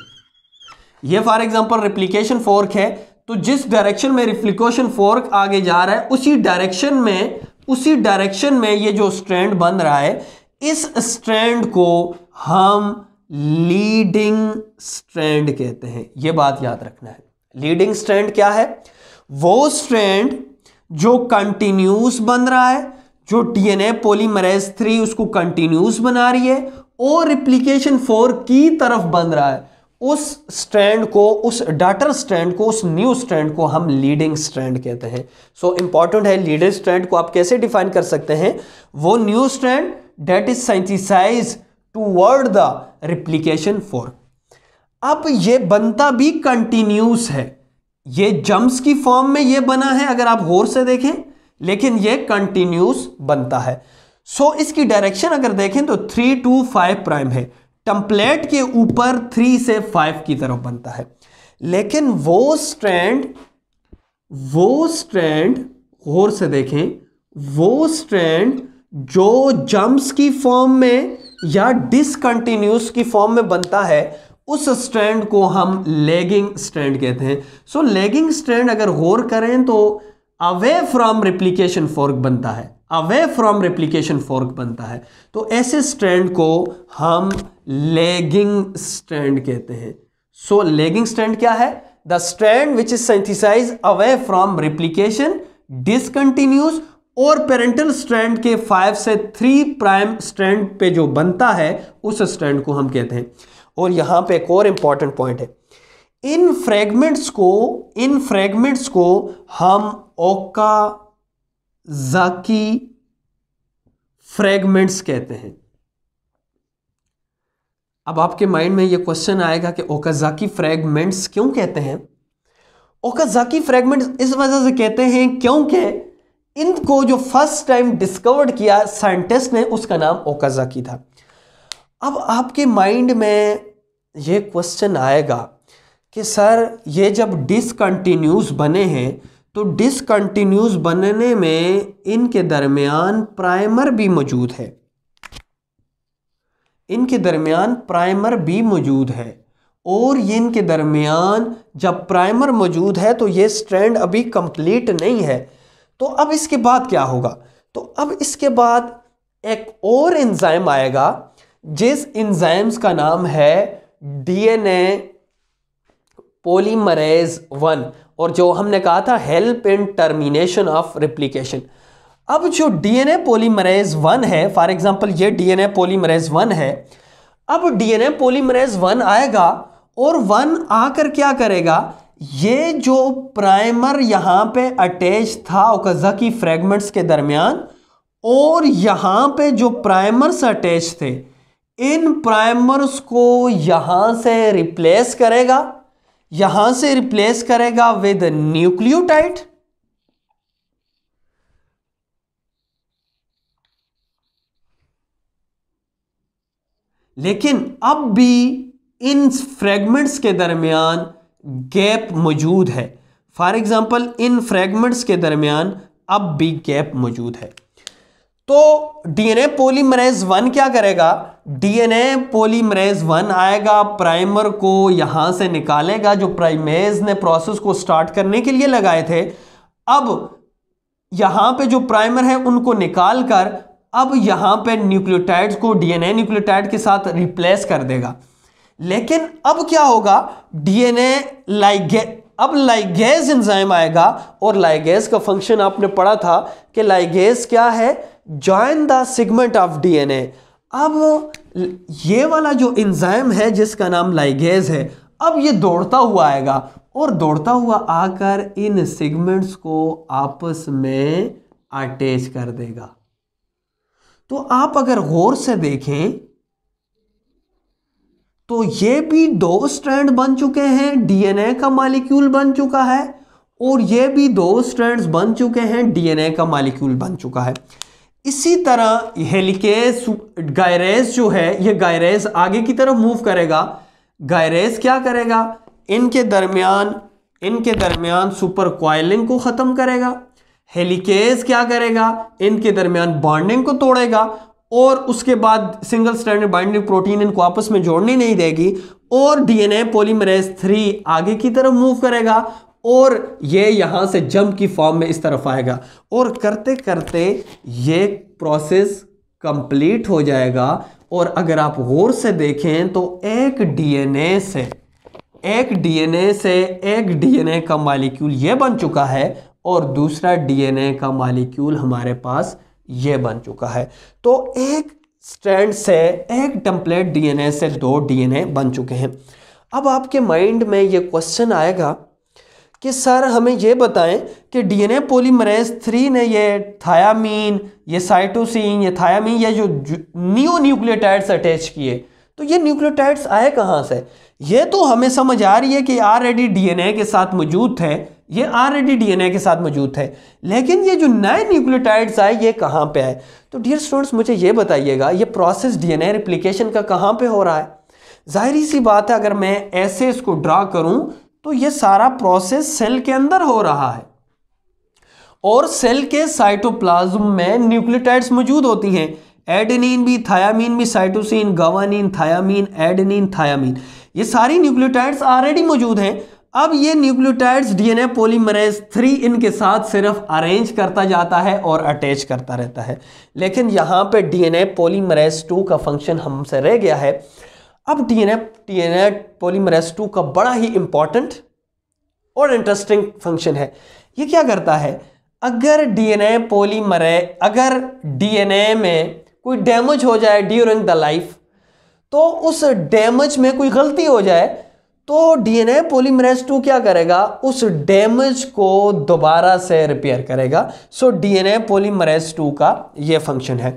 ये फॉर एग्जांपल रेप्लिकेशन फोर्क है, तो जिस डायरेक्शन में रेप्लिकेशन फोर्क आगे जा रहा है उसी डायरेक्शन में उसी डायरेक्शन में ये जो स्ट्रैंड बन रहा है, इस स्ट्रैंड को हम लीडिंग स्ट्रैंड कहते हैं। ये बात याद रखना है। लीडिंग स्ट्रैंड क्या है? वो स्ट्रैंड जो कंटिन्यूस बन रहा है, जो डीएनए पॉलीमरेज 3 उसको कंटिन्यूस बना रही है और रिप्लिकेशन 4 की तरफ बन रहा है, उस स्ट्रैंड को, उस डॉटर स्ट्रैंड को, उस न्यू स्ट्रैंड को हम लीडिंग स्ट्रैंड कहते हैं। सो इंपॉर्टेंट है, लीडिंग स्ट्रैंड को आप कैसे डिफाइन कर सकते हैं? वो new strand that is synthesized toward the replication 4। अब ये बनता भी कंटिन्यूस है, ये जम्प्स की फॉर्म में ये बना है अगर आप गौर से देखें, लेकिन ये कंटिन्यूस बनता है। सो इसकी डायरेक्शन अगर देखें तो 3 to 5 प्राइम है, टेम्पलेट के ऊपर 3 से 5 की तरफ बनता है। लेकिन वो स्ट्रैंड गौर से देखें, वो स्ट्रैंड जो जम्प्स की फॉर्म में या डिसकंटिन्यूस की फॉर्म में बनता है, उस स्ट्रैंड को हम लैगिंग स्ट्रैंड कहते हैं। सो लैगिंग स्ट्रैंड अगर गौर करें तो अवे फ्रॉम रेप्लिकेशन फोर्क बनता है, अवे फ्रॉम रेप्लिकेशन फोर्क बनता है। तो ऐसे स्ट्रैंड को हम लैगिंग स्ट्रैंड कहते हैं। सो लैगिंग स्ट्रैंड क्या है? The strand which is synthesized away from replication, discontinuous और पेरेंटल स्ट्रैंड के 5 से 3 प्राइम स्ट्रैंड पे जो बनता है, उस स्ट्रैंड को हम कहते हैं। और यहां पे एक और इंपॉर्टेंट पॉइंट है, इन फ्रेगमेंट्स को हम ओकाज़ाकी फ्रेगमेंट्स कहते हैं। अब आपके माइंड में यह क्वेश्चन आएगा कि ओकाज़ाकी फ्रेगमेंट्स क्यों कहते हैं? ओकाज़ाकी फ्रेगमेंट्स इस वजह से कहते हैं क्योंकि इनको जो फर्स्ट टाइम डिस्कवर्ड किया साइंटिस्ट ने, उसका नाम ओकाज़ाकी था। अब आपके माइंड में ये क्वेश्चन आएगा कि सर ये जब डिसकंटिन्यूस बने हैं तो डिसकंटिन्यूस बनने में इनके दरमियान प्राइमर भी मौजूद है, इनके दरमियान प्राइमर भी मौजूद है, और ये इनके दरमियान जब प्राइमर मौजूद है तो ये स्ट्रैंड अभी कंप्लीट नहीं है। तो अब इसके बाद क्या होगा? तो अब इसके बाद एक और एंजाइम आएगा, जिस एंजाइम्स का नाम है डीएनए पॉलीमरेज 1, और जो हमने कहा था help in termination of replication. अब जो डीएनए पॉलीमरेज 1 है, फॉर एग्जांपल ये डीएनए पॉलीमरेज 1 है, अब डीएनए पॉलीमरेज 1 आएगा और 1 आकर क्या करेगा, ये जो प्राइमर यहां पे अटैच था ओकाज़ाकी फ्रेगमेंट्स के दरमियान, और यहां पे जो प्राइमर्स अटैच थे, इन प्राइमर्स को यहां से रिप्लेस करेगा, यहां से रिप्लेस करेगा विद न्यूक्लियोटाइड। लेकिन अब भी इन फ्रेगमेंट्स के दरमियान गैप मौजूद है। फॉर एग्जांपल इन फ्रेगमेंट्स के दरमियान अब भी गैप मौजूद है। तो डीएनए पॉलीमरेज 1 क्या करेगा? डीएनए पॉलीमरेज 1 आएगा, प्राइमर को यहां से निकालेगा जो प्राइमेज ने प्रोसेस को स्टार्ट करने के लिए लगाए थे। अब यहां पे जो प्राइमर है उनको निकाल कर अब यहां पे न्यूक्लियोटाइड्स को डीएनए न्यूक्लियोटाइड के साथ रिप्लेस कर देगा। लेकिन अब क्या होगा? डीएनए अब लाइगेज एंजाइम आएगा, और लाइगेज का फंक्शन आपने पढ़ा था कि लाइगेज क्या है? Join the segment of DNA. अब ये वाला जो एंजाइम है जिसका नाम लाइगेज है, अब ये दौड़ता हुआ आएगा और दौड़ता हुआ आकर इन सेगमेंट्स को आपस में अटैच कर देगा। तो आप अगर गौर से देखें तो ये भी 2 स्ट्रैंड बन चुके हैं, डीएनए का मॉलिक्यूल बन चुका है, और ये भी 2 स्ट्रैंड्स बन चुके हैं, डीएनए का मॉलिक्यूल बन चुका है। इसी तरह हेलिकेज गायरेज जो है, ये गायरेज आगे की तरफ मूव करेगा। गायरेज क्या करेगा? इनके दरमियान सुपर कॉइलिंग को खत्म करेगा। हेलिकेज क्या करेगा? इनके दरमियान बॉन्डिंग को तोड़ेगा, और उसके बाद सिंगल स्ट्रैंडेड बाइंडिंग प्रोटीन इनको आपस में जोड़ने नहीं देगी, और डीएनए पॉलीमरेज 3 आगे की तरफ मूव करेगा और ये यहाँ से जंप की फॉर्म में इस तरफ आएगा और करते करते ये प्रोसेस कंप्लीट हो जाएगा। और अगर आप गौर से देखें तो एक डीएनए से एक डीएनए का मॉलिक्यूल ये बन चुका है और दूसरा डीएनए का मॉलिक्यूल हमारे पास ये बन चुका है। तो एक स्ट्रैंड से, एक टेम्पलेट डीएनए से 2 डीएनए बन चुके हैं। अब आपके माइंड में ये क्वेश्चन आएगा कि सर हमें ये बताएं कि डीएनए पॉलीमरेज 3 ने ये थायामीन, ये साइटोसिन, ये थायामीन, ये जो न्यू न्यूक्लियोटाइड्स अटैच किए, तो ये न्यूक्लियोटाइड्स आए कहाँ से? ये तो हमें समझ आ रही है कि ऑलरेडी डीएनए के साथ मौजूद थे, ये ऑलरेडी डीएनए के साथ मौजूद थे, लेकिन ये जो नए न्यूक्लियोटाइड्स आए ये कहाँ पे आए? तो डियर स्टूडेंट्स मुझे ये बताइएगा, ये प्रोसेस डीएनए रिप्लिकेशन का कहाँ पे हो रहा है? जाहिर सी बात है, अगर मैं ऐसे इसको ड्रा करूं तो ये सारा प्रोसेस सेल के अंदर हो रहा है और सेल के साइटोप्लाज्म में न्यूक्लियोटाइड्स मौजूद होती हैं। एडेनिन भी, थायामीन भी, cytosine, guanine, thiamine, adenine, thiamine, ये सारी न्यूक्लियोटाइड्स ऑलरेडी मौजूद हैं। अब ये न्यूक्लियोटाइड्स डीएनए पॉलीमरेज 3 इनके साथ सिर्फ अरेंज करता जाता है और अटैच करता रहता है। लेकिन यहाँ पे डीएनए पॉलीमरेज 2 का फंक्शन हमसे रह गया है। अब डीएनए पॉलीमरेज 2 का बड़ा ही इंपॉर्टेंट और इंटरेस्टिंग फंक्शन है। ये क्या करता है? अगर डीएनए में कोई डैमेज हो जाए ड्यूरिंग द लाइफ, तो उस डैमेज में कोई गलती हो जाए तो डीएनए पॉलीमरेज 2 क्या करेगा? उस डैमेज को दोबारा से रिपेयर करेगा। सो डीएनए पॉलीमरेज 2 का ये फंक्शन है।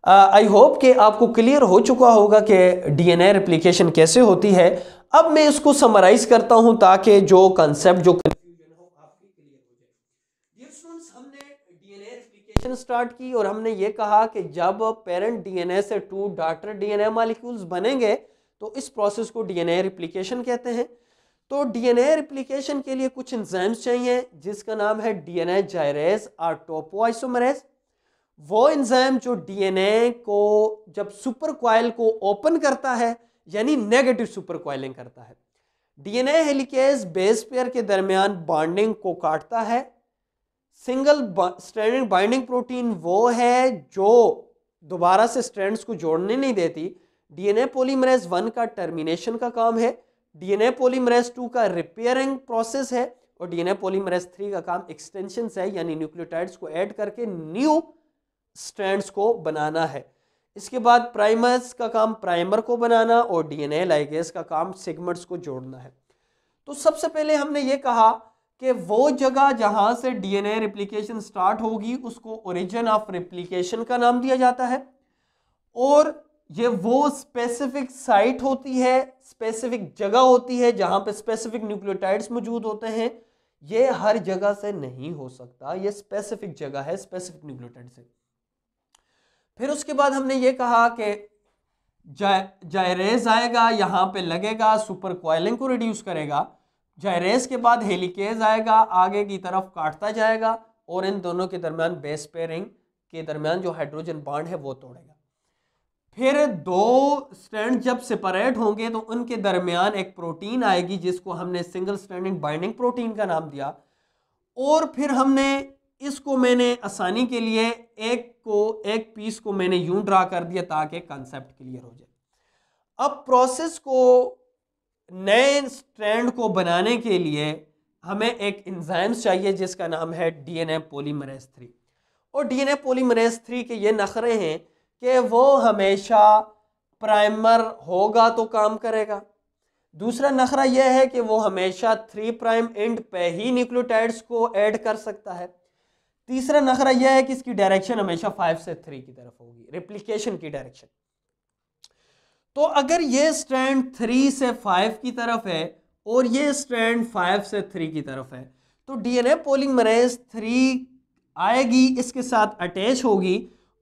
आई होप कि आपको क्लियर हो चुका होगा कि डीएनए रिप्लिकेशन कैसे होती है। अब मैं इसको समराइज करता हूं ताकि जो कंसेप्ट, जो कंफ्यूजन हो, आपकी क्लियर हो जाए। डियर स्टूडेंट्स, हमने डीएनए रिप्लिकेशन स्टार्ट की और हमने ये कहा कि जब पेरेंट डीएनए से 2 डॉटर डीएनए मॉलिक्यूल्स बनेंगे तो इस प्रोसेस को डीएनए रिप्लिकेशन कहते हैं। तो डीएनए रिप्लिकेशन के लिए कुछ एंजाइम्स चाहिए जिसका नाम है डीएनए जाइरेज और टोपोआइसोमरेज। वो एंजाइम जो डीएनए को जब सुपर कॉइल को ओपन करता है, यानी नेगेटिव सुपर कॉइलिंग करता है, डीएनए हेलिकेज बेस पेयर के दरमियान बॉन्डिंग को काटता है। सिंगल स्ट्रैंडेड बाइंडिंग प्रोटीन वो है जो दोबारा से स्ट्रैंड्स को जोड़ने नहीं देती। डीएनए पॉलीमरेज 1 का टर्मिनेशन का काम है, डीएनए पॉलीमरेज 2 का रिपेयरिंग प्रोसेस है और डीएनए पॉलीमरेज 3 का काम एक्सटेंशन है, यानी न्यूक्लियोटाइड्स को ऐड करके न्यू स्ट्रैंड्स को बनाना है। इसके बाद प्राइमर्स का काम प्राइमर को बनाना और डीएनए लाइगेज का काम सेगमेंट्स को जोड़ना है। तो सबसे पहले हमने ये कहा कि वो जगह जहां से डीएनए रिप्लिकेशन स्टार्ट होगी उसको ओरिजिन ऑफ रिप्लिकेशन का नाम दिया जाता है और ये वो स्पेसिफिक साइट होती है, स्पेसिफिक जगह होती है जहां पे स्पेसिफिक न्यूक्लियोटाइड्स मौजूद होते हैं। ये हर जगह से नहीं हो सकता, ये स्पेसिफिक जगह है स्पेसिफिक न्यूक्लियोटाइड से। फिर उसके बाद हमने ये कहा कि जाइरेज आएगा, यहाँ पे लगेगा, सुपर कॉइलिंग को रिड्यूस करेगा। जाइरेज के बाद हेलिकेज आएगा, आगे की तरफ काटता जाएगा और इन दोनों के दरमियान बेस पेयरिंग के दरमियान जो हाइड्रोजन बॉन्ड है वो तोड़ेगा। फिर 2 स्ट्रैंड जब सेपरेट होंगे तो उनके दरमियान एक प्रोटीन आएगी जिसको हमने सिंगल स्ट्रैंडिंग बाइंडिंग प्रोटीन का नाम दिया। और फिर हमने इसको, मैंने आसानी के लिए एक पीस को मैंने यूं ड्रा कर दिया ताकि कंसेप्ट क्लियर हो जाए। अब प्रोसेस को, नए स्ट्रैंड को बनाने के लिए हमें एक एंजाइम्स चाहिए जिसका नाम है डीएनए पॉलीमरेज 3। और डीएनए पॉलीमरेज 3 के ये नखरे हैं कि वो हमेशा प्राइमर होगा तो काम करेगा। दूसरा नखरा यह है कि वो हमेशा 3' एंड पे ही न्यूक्लियोटाइड्स को ऐड कर सकता है। तीसरा नखरा यह है कि इसकी डायरेक्शन हमेशा 5 से 3 की तरफ होगी, रेप्लिकेशन की डायरेक्शन। तो अगर ये स्ट्रैंड 3 से 5 की तरफ है और ये स्ट्रैंड 5 से 3 की तरफ है तो डीएनए पॉलीमरेज 3 आएगी, इसके साथ अटैच होगी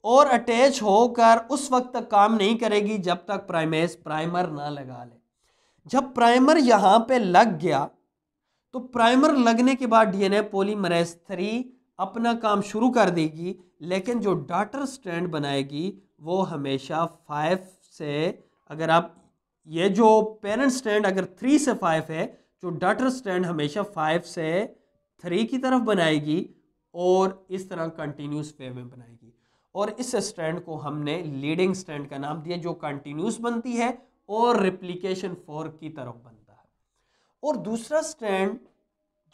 और अटैच होकर उस वक्त तक काम नहीं करेगी जब तक प्राइमेज प्राइमर ना लगा ले। जब प्राइमर यहां पे लग गया तो प्राइमर लगने के बाद डीएनए पॉलीमरेज 3 अपना काम शुरू कर देगी, लेकिन जो डॉटर स्ट्रैंड बनाएगी वो हमेशा 5 से, अगर आप ये जो पेरेंट स्ट्रैंड अगर 3 से 5 है जो डॉटर स्ट्रैंड हमेशा 5 से 3 की तरफ बनाएगी और इस तरह कंटिन्यूस वे में बनाएगी। और इस स्ट्रैंड को हमने लीडिंग स्ट्रैंड का नाम दिया, जो कंटिन्यूस बनती है और रिप्लिकेशन 4 की तरफ बनता है। और दूसरा स्ट्रैंड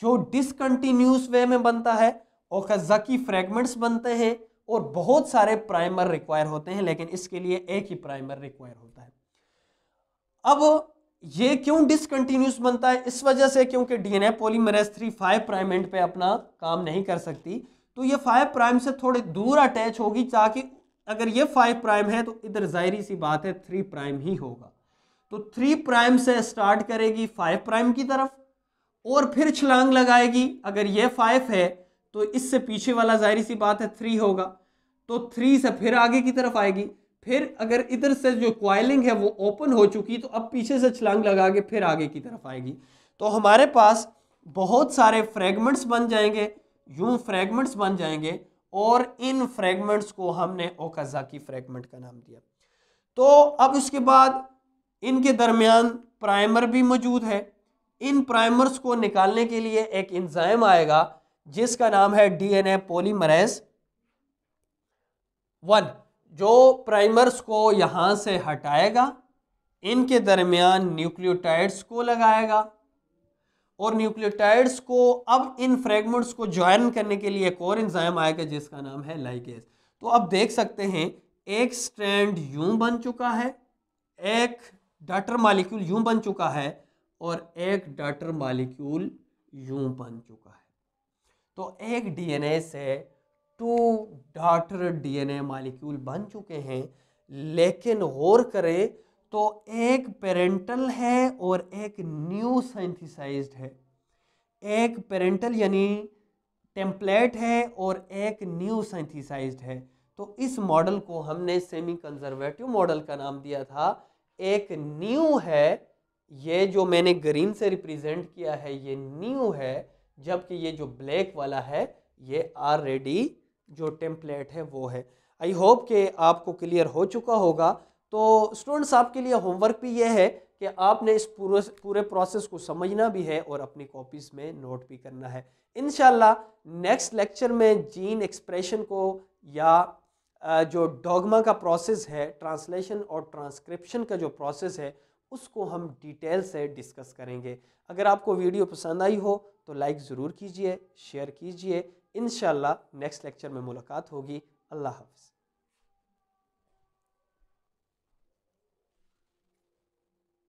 जो डिसकंटिन्यूस वे में बनता है, ओकाज़की फ्रैगमेंट्स बनते हैं और बहुत सारे प्राइमर रिक्वायर होते हैं, लेकिन इसके लिए एक ही प्राइमर रिक्वायर होता है। अब ये क्यों डिसकंटिन्यूस बनता है? इस वजह से क्योंकि डीएनए पॉलीमरेज 3 5 प्राइम एंड पे अपना काम नहीं कर सकती, तो ये 5 प्राइम से थोड़े दूर अटैच होगी, ताकि अगर ये 5 प्राइम है तो इधर जाहिर सी बात है 3 प्राइम ही होगा। तो 3 प्राइम से स्टार्ट करेगी 5 प्राइम की तरफ और फिर छलांग लगाएगी। अगर ये 5 है तो इससे पीछे वाला जाहिर सी बात है 3 होगा, तो 3 से फिर आगे की तरफ आएगी। फिर अगर इधर से जो क्वाइलिंग है वो ओपन हो चुकी, तो अब पीछे से छलांग लगा के फिर आगे की तरफ आएगी। तो हमारे पास बहुत सारे फ्रैगमेंट्स बन जाएंगे, यूं फ्रैगमेंट्स बन जाएंगे, और इन फ्रैगमेंट्स को हमने ओकाज़की फ्रैगमेंट का नाम दिया। तो अब उसके बाद इनके दरमियान प्राइमर भी मौजूद है। इन प्राइमर्स को निकालने के लिए एक एंजाइम आएगा जिसका नाम है डीएनए पॉलीमरेज 1, जो प्राइमर्स को यहां से हटाएगा, इनके दरमियान न्यूक्लियोटाइड्स को लगाएगा और न्यूक्लियोटाइड्स को अब इन फ्रेगमेंट्स को ज्वाइन करने के लिए एक और एंजाइम आएगा जिसका नाम है लाइगेज। तो अब देख सकते हैं एक स्ट्रैंड यूं बन चुका है, एक डॉटर मॉलिक्यूल यूं बन चुका है और एक डॉटर मॉलिक्यूल यूं बन चुका है। तो एक डीएनए से 2 डॉटर डीएनए मॉलिक्यूल बन चुके हैं। लेकिन गौर करें तो एक पेरेंटल है और एक न्यू सिंथेसाइज्ड है। एक पेरेंटल यानी टेम्पलेट है और एक न्यू सिंथेसाइज्ड है। तो इस मॉडल को हमने सेमी कंजर्वेटिव मॉडल का नाम दिया था। एक न्यू है, ये जो मैंने ग्रीन से रिप्रेजेंट किया है ये न्यू है, जबकि ये जो ब्लैक वाला है ये ऑलरेडी जो टेम्पलेट है वो है। आई होप कि आपको क्लियर हो चुका होगा। तो स्टूडेंट्स, आपके लिए होमवर्क भी ये है कि आपने इस पूरे प्रोसेस को समझना भी है और अपनी कॉपीज में नोट भी करना है। इंशाल्लाह नेक्स्ट लेक्चर में जीन एक्सप्रेशन को या जो डॉगमा का प्रोसेस है, ट्रांसलेशन और ट्रांसक्रिप्शन का जो प्रोसेस है, उसको हम डिटेल से डिस्कस करेंगे। अगर आपको वीडियो पसंद आई हो तो लाइक ज़रूर कीजिए, शेयर कीजिए। इंशाल्लाह नेक्स्ट लेक्चर में मुलाकात होगी। अल्लाह हाफ़िज़।